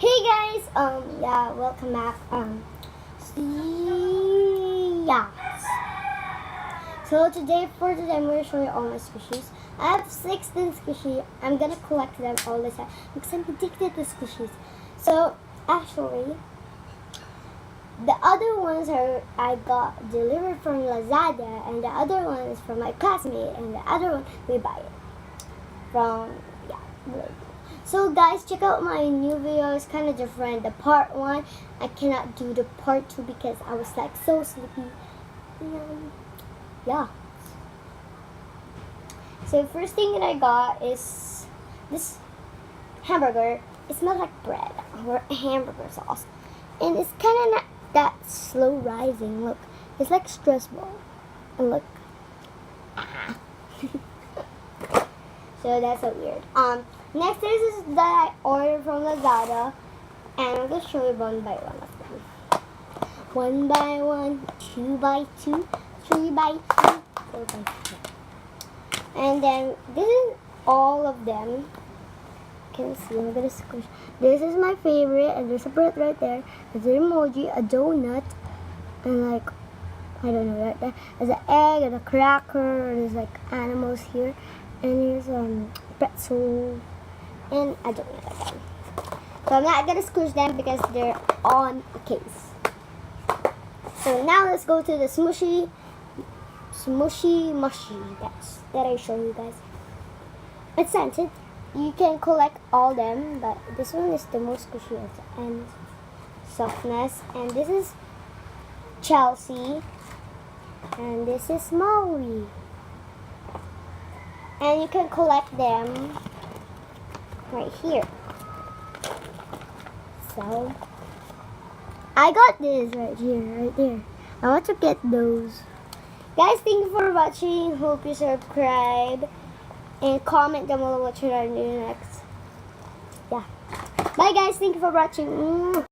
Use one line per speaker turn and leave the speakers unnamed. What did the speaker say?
Hey guys, yeah, welcome back. Yeah. So for today, I'm gonna show you all my squishies. I have 16 squishies. I'm gonna collect them all the time because I'm addicted to squishies. So actually, the other ones I got delivered from Lazada, and the other one is from my classmate, and the other one we buy it from So guys, check out my new video. It's kind of different. The part 1, I cannot do the part 2 because I was like so sleepy. Yeah. So the first thing that I got is this hamburger. It smells like bread or hamburger sauce. And it's kind of not that slow rising. Look, it's like stress ball. And look. So that's so weird. Next is that I ordered from Lazada, and I'm gonna show you one by one of them. 1 by 1, 2 by 2, 3 by 3, 4 by 4. And then this is all of them. You can see, I'm gonna squish. This is my favorite, and there's a bird right there. There's an emoji, a donut, and like, I don't know, right there. There's an egg and a cracker, and there's like animals here. And here's pretzel, and I don't know again. So I'm not gonna squish them because they're on a case. So now let's go to the smushy mushy that I show you guys. It's scented. You can collect all them, but this one is the most squishy and softness. And this is Chelsea, and this is Maui. And you can collect them right here. So I got this right here, right there. I want to get those. Guys, thank you for watching. Hope you subscribe and comment down below what should I do next. Yeah. Bye guys, thank you for watching.